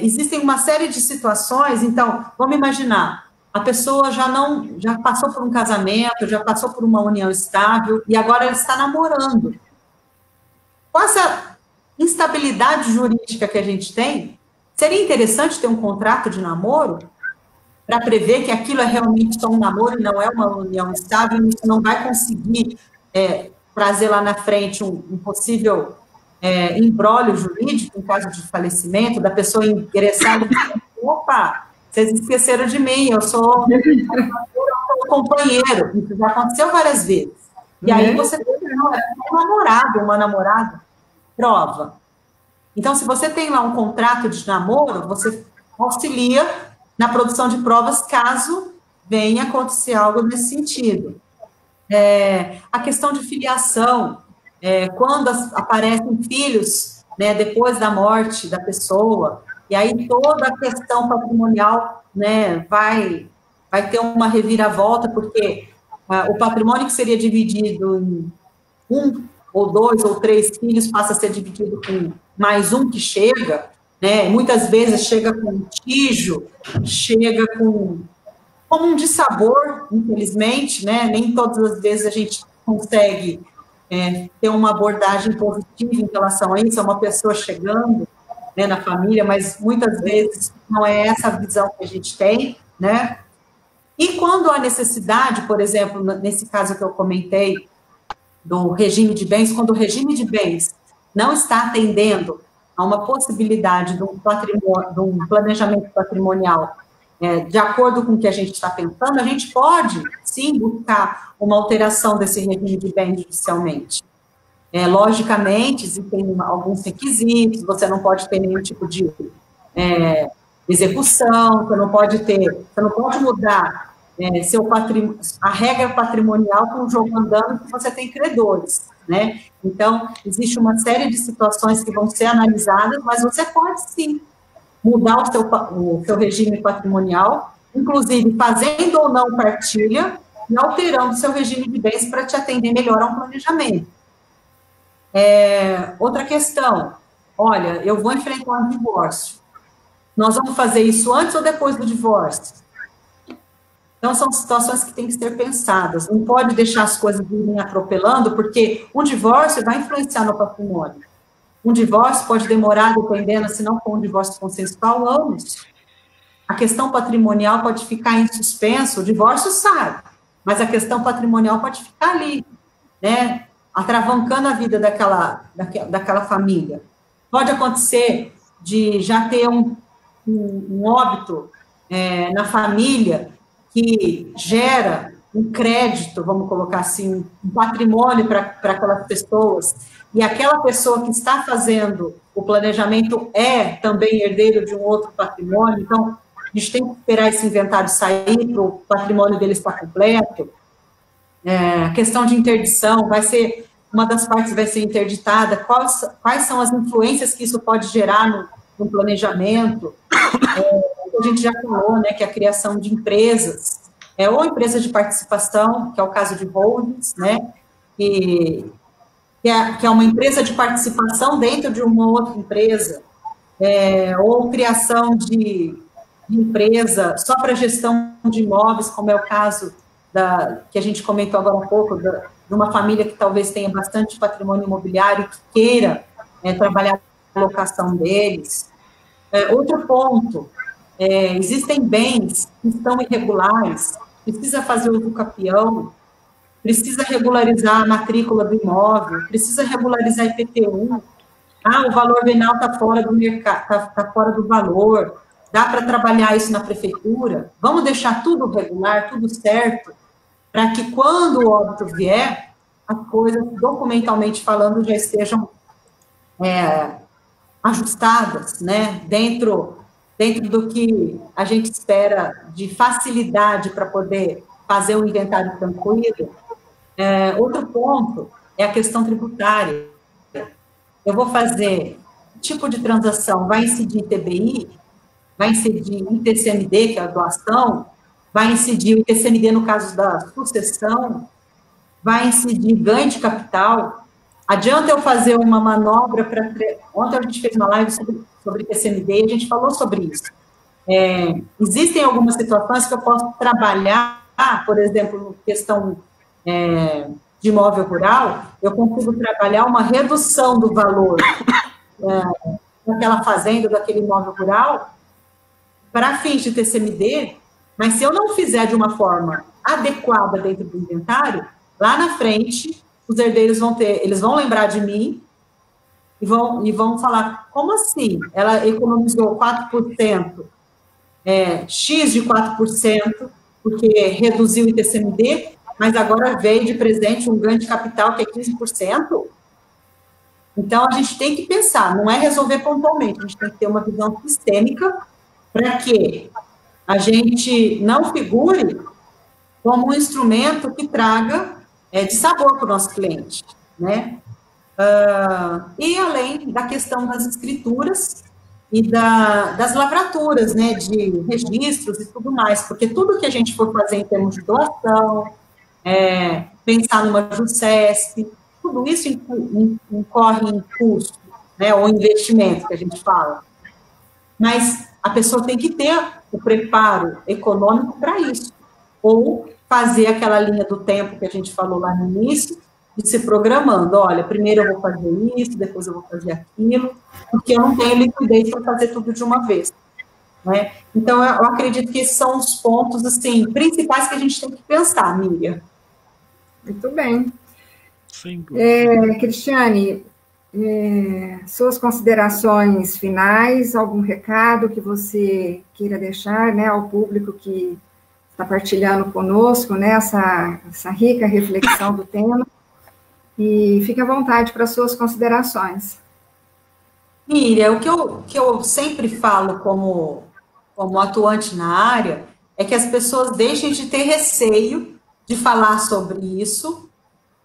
existem uma série de situações. Então, vamos imaginar, a pessoa já passou por um casamento, já passou por uma união estável e agora ela está namorando. Com essa instabilidade jurídica que a gente tem, seria interessante ter um contrato de namoro para prever que aquilo é realmente só um namoro e não é uma união estável, e isso não vai conseguir trazer lá na frente um possível imbróglio jurídico em caso de falecimento, da pessoa ingressada e opa, vocês esqueceram de mim, eu sou um companheiro. Isso já aconteceu várias vezes. E aí você tem um namorado, uma namorada, prova. Então, se você tem lá um contrato de namoro, você auxilia na produção de provas caso venha acontecer algo nesse sentido. A questão de filiação, quando aparecem filhos, né, depois da morte da pessoa, e aí toda a questão patrimonial, né, vai ter uma reviravolta, porque o patrimônio que seria dividido em 1 ou 2 ou 3 filhos passa a ser dividido com mais um que chega, né, muitas vezes chega com litígio, chega com um dissabor, infelizmente, né, nem todas as vezes a gente consegue ter uma abordagem positiva em relação a isso, é uma pessoa chegando, né, na família, mas muitas vezes não é essa a visão que a gente tem, né? E quando há necessidade, por exemplo, nesse caso que eu comentei, do regime de bens, quando o regime de bens não está atendendo a uma possibilidade de um planejamento patrimonial de acordo com o que a gente está pensando, a gente pode, sim, buscar uma alteração desse regime de bens judicialmente. Logicamente, existem alguns requisitos, você não pode ter nenhum tipo de execução, você não pode mudar a regra patrimonial com o jogo andando, que você tem credores, né? Então, existe uma série de situações que vão ser analisadas, mas você pode, sim, mudar o seu regime patrimonial, inclusive fazendo ou não partilha, e alterando o seu regime de bens para te atender melhor a um planejamento. Outra questão, olha, eu vou enfrentar um divórcio. Nós vamos fazer isso antes ou depois do divórcio? Então, são situações que têm que ser pensadas. Não pode deixar as coisas irem atropelando, porque um divórcio vai influenciar no patrimônio. Um divórcio pode demorar, dependendo, se não for um divórcio consensual, anos. A questão patrimonial pode ficar em suspenso, o divórcio sai, mas a questão patrimonial pode ficar ali, né? Atravancando a vida daquela família. Pode acontecer de já ter um óbito na família que gera um crédito, vamos colocar assim, um patrimônio para aquelas pessoas, e aquela pessoa que está fazendo o planejamento também herdeiro de um outro patrimônio, então a gente tem que esperar esse inventário sair para o patrimônio dele estar completo. A questão de interdição, uma das partes vai ser interditada, quais são as influências que isso pode gerar no planejamento. A gente já falou, né, que a criação de empresas, ou empresas de participação, que é o caso de holdings, né, que é uma empresa de participação dentro de uma outra empresa, ou criação de empresa só para gestão de imóveis, como é o caso que a gente comentou agora há pouco, de uma família que talvez tenha bastante patrimônio imobiliário e que queira trabalhar a locação deles. Outro ponto, existem bens que estão irregulares, precisa fazer uso capião, precisa regularizar a matrícula do imóvel, precisa regularizar IPTU, o valor venal está fora do mercado, está fora do valor, dá para trabalhar isso na prefeitura, vamos deixar tudo regular, tudo certo, para que quando o óbito vier, as coisas, documentalmente falando, já estejam ajustadas, né, dentro do que a gente espera de facilidade para poder fazer o inventário tranquilo. Outro ponto é a questão tributária. Eu vou fazer tipo de transação, vai incidir ITBI, vai incidir ITCMD, que é a doação, vai incidir o ITCMD no caso da sucessão, vai incidir ganho de capital. Adianta eu fazer uma manobra para... Ontem a gente fez uma live sobre ITCMD e a gente falou sobre isso. Existem algumas situações que eu posso trabalhar, por exemplo, questão de imóvel rural, eu consigo trabalhar uma redução do valor daquela fazenda, daquele imóvel rural, para fins de TCMD, mas se eu não fizer de uma forma adequada dentro do inventário, lá na frente, os herdeiros eles vão lembrar de mim e vão falar, como assim? Ela economizou 4%, X de 4%, porque reduziu o ITCMD, mas agora veio de presente um ganho de capital que é 15%. Então, a gente tem que pensar, não é resolver pontualmente, a gente tem que ter uma visão sistêmica para que a gente não figure como um instrumento que traga de sabor para o nosso cliente, né? E além da questão das escrituras e das lavraturas, né, de registros e tudo mais, porque tudo que a gente for fazer em termos de doação, pensar numa JUSCESP, tudo isso incorre em custo, né, ou investimento, que a gente fala. Mas a pessoa tem que ter o preparo econômico para isso, ou fazer aquela linha do tempo que a gente falou lá no início, de se programando, olha, primeiro eu vou fazer isso, depois eu vou fazer aquilo, porque eu não tenho liquidez para fazer tudo de uma vez, né? Então, eu acredito que esses são os pontos, assim, principais que a gente tem que pensar, Miriam. Muito bem. Sim. Cristiane, suas considerações finais, algum recado que você queira deixar, né, ao público que está partilhando conosco, né, essa rica reflexão do tema, e fique à vontade para suas considerações. Miriam, o que eu sempre falo como atuante na área é que as pessoas deixem de ter receio de falar sobre isso,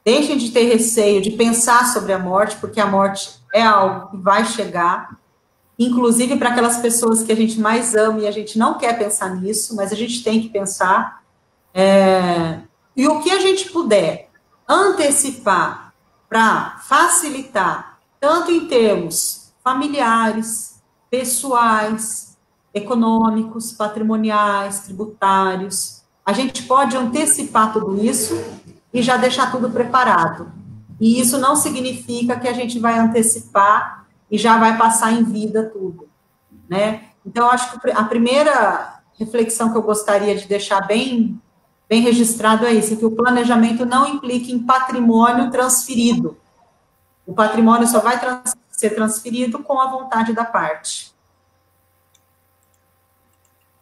deixem de ter receio de pensar sobre a morte, porque a morte é algo que vai chegar, inclusive para aquelas pessoas que a gente mais ama e a gente não quer pensar nisso, mas a gente tem que pensar. E o que a gente puder antecipar para facilitar, tanto em termos familiares, pessoais, econômicos, patrimoniais, tributários, a gente pode antecipar tudo isso e já deixar tudo preparado. E isso não significa que a gente vai antecipar e já vai passar em vida tudo, né? Então, acho que a primeira reflexão que eu gostaria de deixar bem registrado é isso, que o planejamento não implica em patrimônio transferido. O patrimônio só vai ser transferido com a vontade da parte.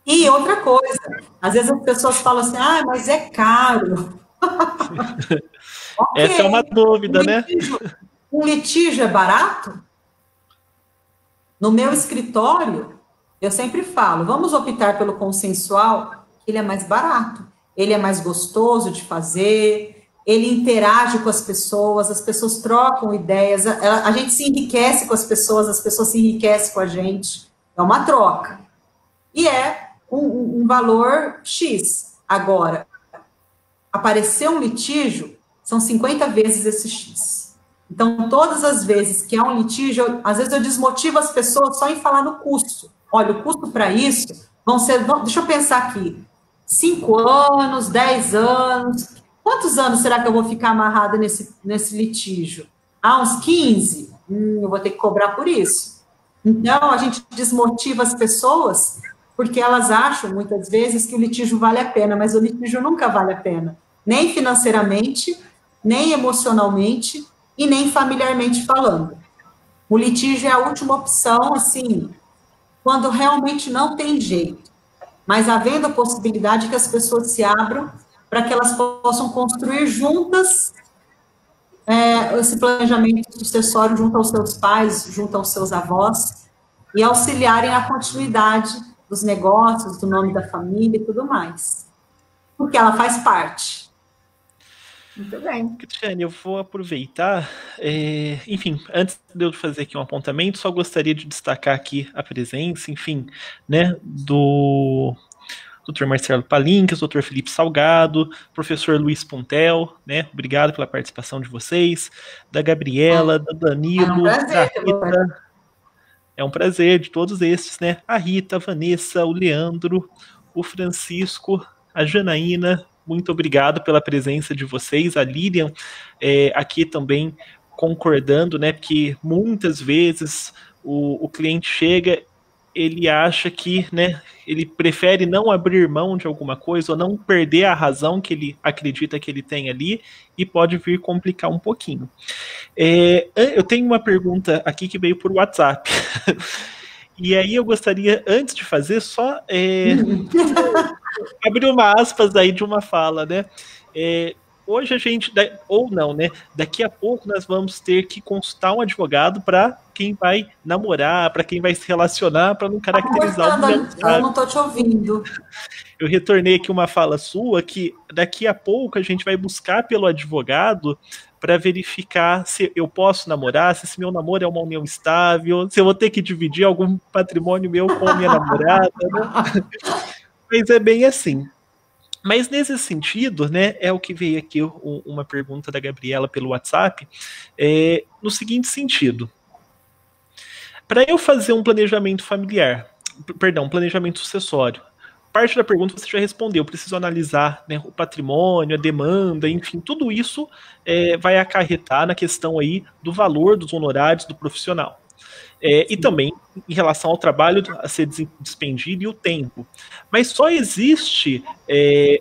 E outra coisa, às vezes as pessoas falam assim, mas é caro. Okay. Essa é uma dúvida, né? Um litígio é barato? No meu escritório, eu sempre falo, vamos optar pelo consensual, que ele é mais barato, ele é mais gostoso de fazer, ele interage com as pessoas trocam ideias, a gente se enriquece com as pessoas se enriquecem com a gente, é uma troca. E é um valor X. Agora, aparecer um litígio, são 50 vezes esse X. Então, todas as vezes que há um litígio, às vezes eu desmotivo as pessoas só em falar no custo. Olha, o custo para isso vão ser, deixa eu pensar aqui, 5 anos, 10 anos, Quantos anos será que eu vou ficar amarrada nesse litígio? Uns 15? Eu vou ter que cobrar por isso. Então, a gente desmotiva as pessoas porque elas acham, muitas vezes, que o litígio vale a pena, mas o litígio nunca vale a pena. Nem financeiramente, nem emocionalmente e nem familiarmente falando. O litígio é a última opção, assim, quando realmente não tem jeito. Mas havendo a possibilidade que as pessoas se abram para que elas possam construir juntas esse planejamento sucessório junto aos seus pais, junto aos seus avós, e auxiliarem a continuidade dos negócios, do nome da família e tudo mais. Porque ela faz parte. Muito bem. Cristiane, eu vou aproveitar, enfim, antes de eu fazer aqui um apontamento, só gostaria de destacar aqui a presença, enfim, né, do Dr. Marcelo Palinques, Dr. Felipe Salgado, professor Luiz Puntel, né, obrigado pela participação de vocês, da Gabriela, da Danilo, da Rita, é um prazer de todos esses, né, a Rita, a Vanessa, o Leandro, o Francisco, a Janaína, muito obrigado pela presença de vocês, a Lilian aqui também concordando, né, porque muitas vezes o cliente chega, ele acha que, né, ele prefere não abrir mão de alguma coisa ou não perder a razão que ele acredita que ele tem ali e pode vir complicar um pouquinho. Eu tenho uma pergunta aqui que veio por WhatsApp. E aí eu gostaria, antes de fazer, só abrir uma aspas aí de uma fala, né? Hoje a gente, ou não, né? Daqui a pouco nós vamos ter que consultar um advogado para quem vai namorar, para quem vai se relacionar, para não caracterizar o Eu não estou te ouvindo. Eu retornei aqui uma fala sua que daqui a pouco a gente vai buscar pelo advogado para verificar se eu posso namorar, se esse meu namoro é uma união estável, se eu vou ter que dividir algum patrimônio meu com a minha namorada, né? Mas é bem assim. Mas nesse sentido, né, é o que veio aqui uma pergunta da Gabriela pelo WhatsApp, no seguinte sentido. Para eu fazer um planejamento familiar, perdão, um planejamento sucessório, parte da pergunta você já respondeu, eu preciso analisar, né, o patrimônio, a demanda, enfim, tudo isso vai acarretar na questão aí do valor dos honorários do profissional. E também em relação ao trabalho a ser despendido e o tempo. Mas só existe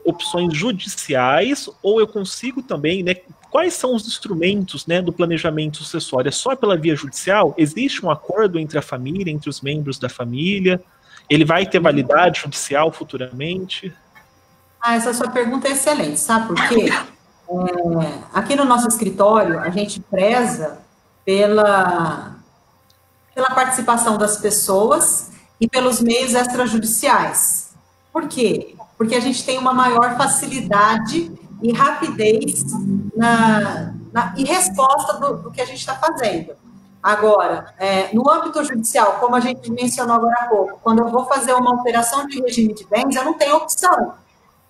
opções judiciais ou eu consigo também, né, quais são os instrumentos, né, do planejamento sucessório? É só pela via judicial? Existe um acordo entre a família, entre os membros da família? Ele vai ter validade judicial futuramente? Essa sua pergunta é excelente, sabe por quê? Aqui no nosso escritório, a gente preza pela participação das pessoas e pelos meios extrajudiciais. Por quê? Porque a gente tem uma maior facilidade e rapidez e resposta do que a gente está fazendo. Agora, no âmbito judicial, como a gente mencionou agora há pouco, quando eu vou fazer uma alteração de regime de bens, eu não tenho opção.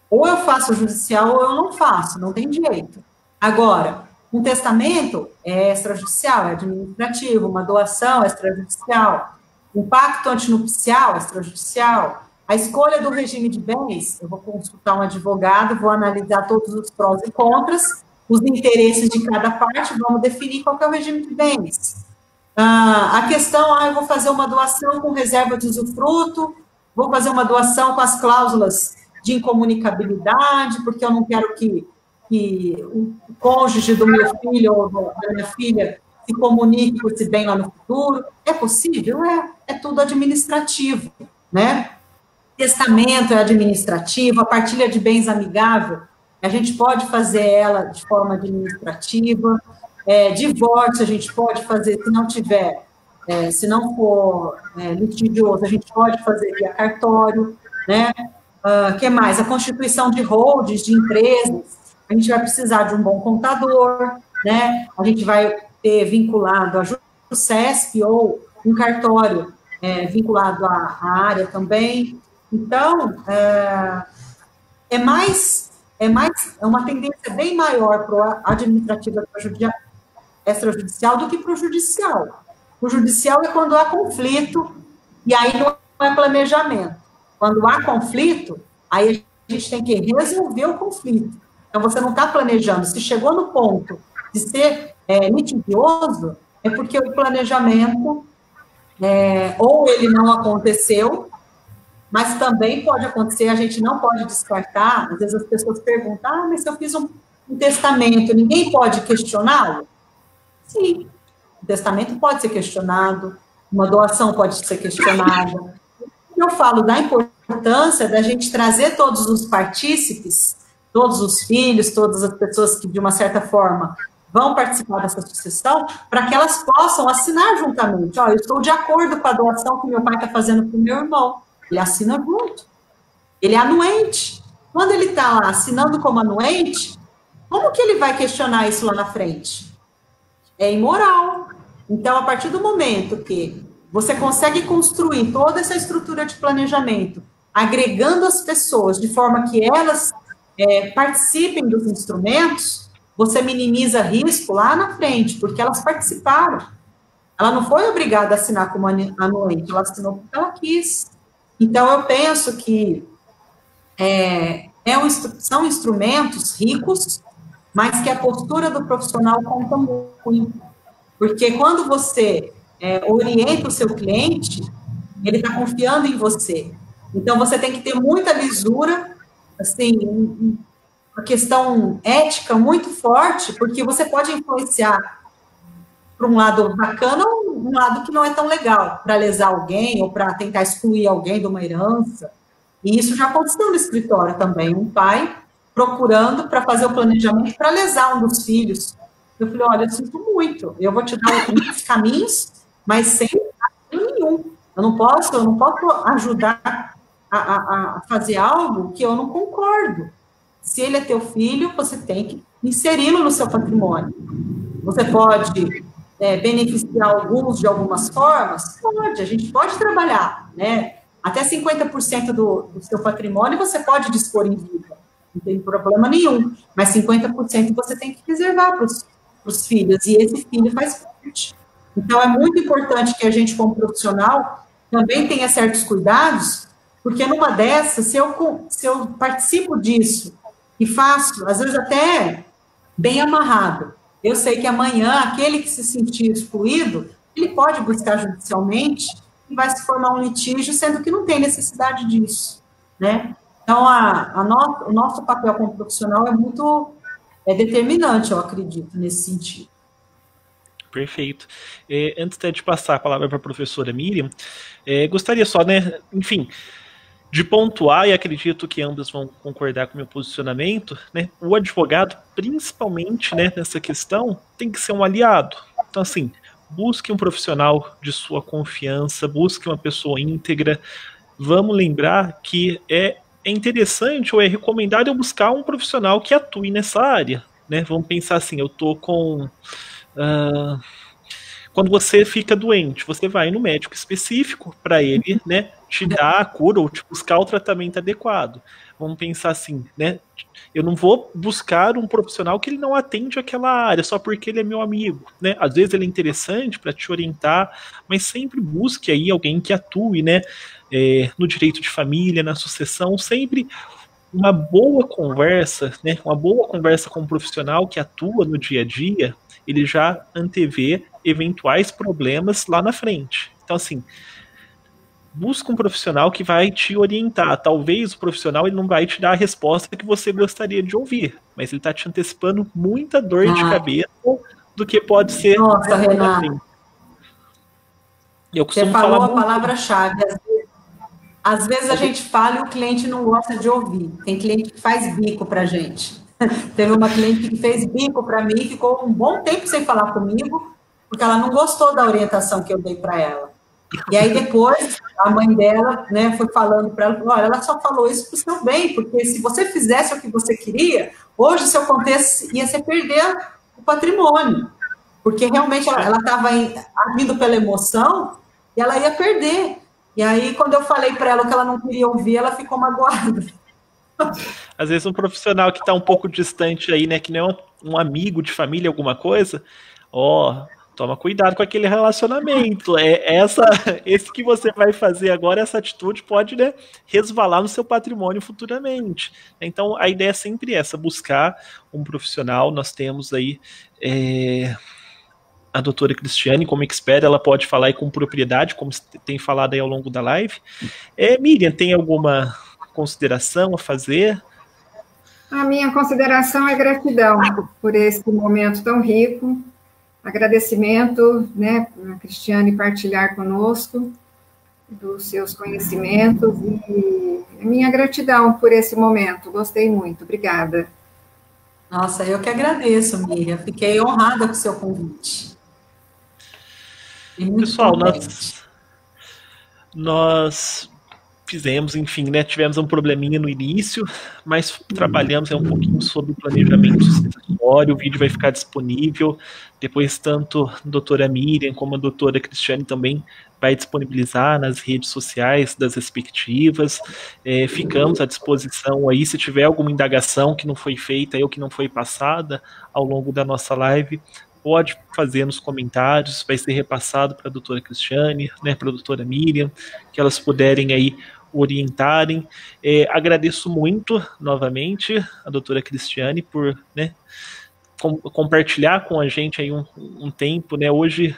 Ou eu faço judicial ou eu não faço, não tem jeito. Agora, um testamento é extrajudicial, é administrativo, uma doação é extrajudicial, um pacto antinupcial é extrajudicial, a escolha do regime de bens, eu vou consultar um advogado, vou analisar todos os prós e contras, os interesses de cada parte, vamos definir qual que é o regime de bens. A questão, eu vou fazer uma doação com reserva de usufruto, vou fazer uma doação com as cláusulas de incomunicabilidade, porque eu não quero que o cônjuge do meu filho ou da minha filha se comunique com esse bem lá no futuro. É possível? É tudo administrativo, né? Testamento é administrativo, a partilha de bens amigável, a gente pode fazer ela de forma administrativa, divórcio a gente pode fazer, se não tiver, se não for litigioso, a gente pode fazer via cartório, né? Que mais? A constituição de holdings, de empresas, a gente vai precisar de um bom contador, né? A gente vai ter vinculado a JuSesp ou um cartório vinculado à área também. Então, é uma tendência bem maior para o administrativo extrajudicial do que para o judicial. O judicial é quando há conflito, e aí não é planejamento. Quando há conflito, aí a gente tem que resolver o conflito. Então, você não está planejando. Se chegou no ponto de ser litigioso, é porque o planejamento, ou ele não aconteceu, mas também pode acontecer, a gente não pode descartar. Às vezes as pessoas perguntam, mas se eu fiz um testamento, ninguém pode questioná-lo? Sim, o testamento pode ser questionado, uma doação pode ser questionada. Eu falo da importância da gente trazer todos os partícipes, todos os filhos, todas as pessoas que, de uma certa forma, vão participar dessa sucessão, para que elas possam assinar juntamente. Eu estou de acordo com a doação que meu pai está fazendo para o meu irmão. Ele assina junto. Ele é anuente. Quando ele está lá assinando como anuente, como que ele vai questionar isso lá na frente? É imoral. Então, a partir do momento que você consegue construir toda essa estrutura de planejamento, agregando as pessoas de forma que elas participem dos instrumentos, você minimiza risco lá na frente, porque elas participaram. Ela não foi obrigada a assinar como anuente, ela assinou porque ela quis. Então, eu penso que são instrumentos ricos, mas que a postura do profissional conta muito. Porque quando você orienta o seu cliente, ele está confiando em você. Então, você tem que ter muita lisura, assim, uma questão ética muito forte, porque você pode influenciar para um lado bacana ou um lado que não é tão legal, para lesar alguém ou para tentar excluir alguém de uma herança. E isso já aconteceu no escritório também, um pai procurando para fazer o planejamento para lesar um dos filhos. Eu falei, olha, eu sinto muito, eu vou te dar alguns caminhos, mas sem nenhum. Eu não posso ajudar a fazer algo que eu não concordo. Se ele é teu filho, você tem que inseri-lo no seu patrimônio. Você pode beneficiar alguns de algumas formas? Pode, a gente pode trabalhar, né? Até 50% do seu patrimônio você pode dispor em vida, não tem problema nenhum, mas 50% você tem que reservar para os filhos, e esse filho faz parte. Então, é muito importante que a gente, como profissional, também tenha certos cuidados, porque numa dessas, se eu participo disso e faço, às vezes até bem amarrado, eu sei que amanhã, aquele que se sentir excluído, ele pode buscar judicialmente e vai se formar um litígio, sendo que não tem necessidade disso, né? Então, o nosso papel como profissional é muito determinante, eu acredito, nesse sentido. Perfeito. Antes de passar a palavra para a professora Miriam, gostaria só, né, enfim, de pontuar, e acredito que ambas vão concordar com o meu posicionamento, né, o advogado, principalmente, né, nessa questão, tem que ser um aliado. Então, assim, busque um profissional de sua confiança, busque uma pessoa íntegra. Vamos lembrar que é interessante ou é recomendado eu buscar um profissional que atue nessa área, né? Vamos pensar assim, eu tô com... quando você fica doente, você vai no médico específico para ele, né, te dar a cura ou te buscar o tratamento adequado. Vamos pensar assim, né? Eu não vou buscar um profissional que ele não atende aquela área só porque ele é meu amigo, né? Às vezes ele é interessante para te orientar, mas sempre busque aí alguém que atue, né, no direito de família, na sucessão, sempre uma boa conversa, né? Uma boa conversa com um profissional que atua no dia a dia, ele já antevê eventuais problemas lá na frente. Então, assim, busca um profissional que vai te orientar. Talvez o profissional ele não vai te dar a resposta que você gostaria de ouvir, mas ele está te antecipando muita dor de cabeça do que pode ser. Nossa, Renato. Eu costumo você falou falar a palavra-chave. Às vezes a gente fala e o cliente não gosta de ouvir. Tem cliente que faz bico para a gente. Teve uma cliente que fez bico para mim e ficou um bom tempo sem falar comigo, porque ela não gostou da orientação que eu dei para ela. E aí depois, a mãe dela, né, foi falando para ela, olha, ela só falou isso para o seu bem, porque se você fizesse o que você queria, hoje o seu contexto ia ser perder o patrimônio, porque realmente ela estava agindo pela emoção e ela ia perder. E aí, quando eu falei para ela o que ela não queria ouvir, ela ficou magoada. Às vezes um profissional que está um pouco distante aí, né, que não é um amigo de família, alguma coisa, toma cuidado com aquele relacionamento. Esse que você vai fazer agora, essa atitude pode, né, resvalar no seu patrimônio futuramente. Então, a ideia é sempre essa, buscar um profissional. Nós temos aí a doutora Cristiane como expert, ela pode falar aí com propriedade, como tem falado aí ao longo da live. Miriam, tem alguma consideração a fazer? A minha consideração é gratidão por esse momento tão rico, agradecimento, né, a Cristiane partilhar conosco dos seus conhecimentos e a minha gratidão por esse momento. Gostei muito, obrigada. Nossa, eu que agradeço, Miriam. Fiquei honrada com o seu convite. Pessoal, nós fizemos, enfim, né, tivemos um probleminha no início, mas trabalhamos um pouquinho sobre o planejamento sucessório. O vídeo vai ficar disponível, depois tanto a doutora Miriam como a doutora Cristiane também vai disponibilizar nas redes sociais das respectivas. Ficamos à disposição aí, se tiver alguma indagação que não foi feita ou que não foi passada ao longo da nossa live, pode fazer nos comentários, vai ser repassado para a doutora Cristiane, né, para a doutora Miriam, que elas puderem aí orientarem. Agradeço muito, novamente, a doutora Cristiane por, né, compartilhar com a gente aí um tempo, né, hoje,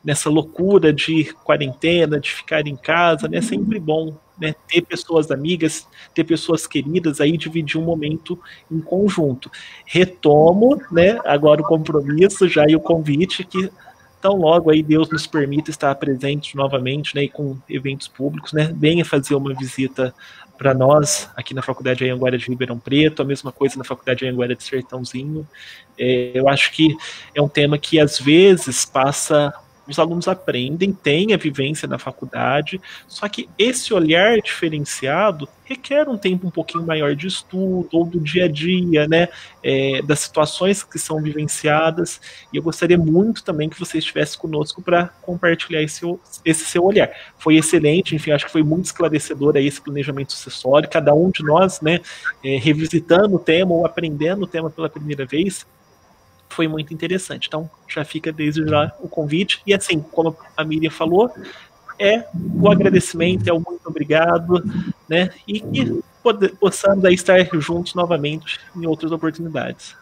nessa loucura de quarentena, de ficar em casa, né, é sempre bom, né, ter pessoas amigas, ter pessoas queridas aí, dividir um momento em conjunto. Retomo, né, agora o compromisso já e o convite que tão logo aí Deus nos permita estar presente novamente, né, e com eventos públicos, né, venha fazer uma visita para nós aqui na Faculdade Anhanguera de Ribeirão Preto, a mesma coisa na Faculdade Anhanguera de Sertãozinho. Eu acho que é um tema que às vezes passa, os alunos aprendem, têm a vivência na faculdade, só que esse olhar diferenciado requer um tempo um pouquinho maior de estudo, ou do dia a dia, né, das situações que são vivenciadas, e eu gostaria muito também que você estivesse conosco para compartilhar esse seu olhar. Foi excelente, enfim, acho que foi muito esclarecedor aí esse planejamento sucessório, cada um de nós, né, revisitando o tema ou aprendendo o tema pela primeira vez, foi muito interessante. Então, já fica desde já o convite. E assim, como a Miriam falou, o agradecimento, o muito obrigado, né? E que possamos aí estar juntos novamente em outras oportunidades.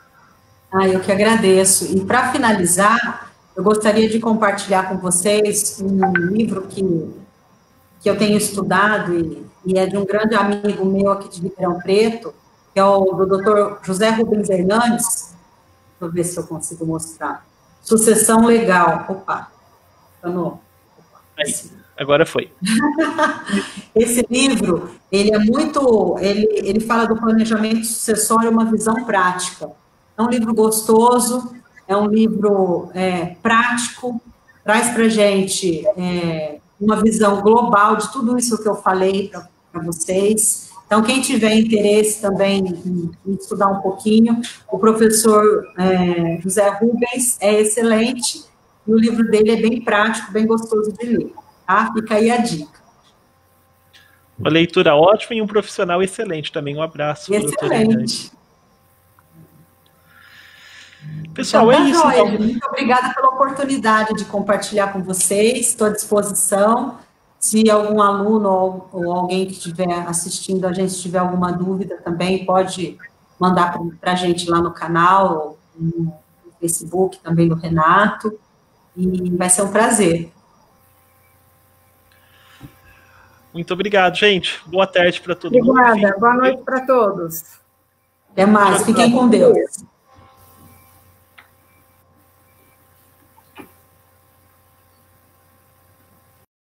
Eu que agradeço. E para finalizar, eu gostaria de compartilhar com vocês um livro que eu tenho estudado e é de um grande amigo meu aqui de Ribeirão Preto, que é o do Dr. José Rubens Hernandes. Deixa eu ver se eu consigo mostrar. Sucessão Legal. Opa. Aí, agora foi. Esse livro, ele é muito... Ele fala do planejamento sucessório, uma visão prática. É um livro gostoso, é um livro prático, traz para a gente uma visão global de tudo isso que eu falei para vocês. Então, quem tiver interesse também em estudar um pouquinho, o professor José Rubens é excelente, e o livro dele é bem prático, bem gostoso de ler, tá? Fica aí a dica. Uma leitura ótima e um profissional excelente também. Um abraço. Excelente. Pessoal, então, é isso. Então. Muito obrigada pela oportunidade de compartilhar com vocês, estou à disposição. Se algum aluno ou alguém que estiver assistindo a gente tiver alguma dúvida também, pode mandar para a gente lá no canal, no Facebook também do Renato, e vai ser um prazer. Muito obrigado, gente. Boa tarde para todo mundo. Obrigada, boa noite para todos. Até mais, fiquem com Deus.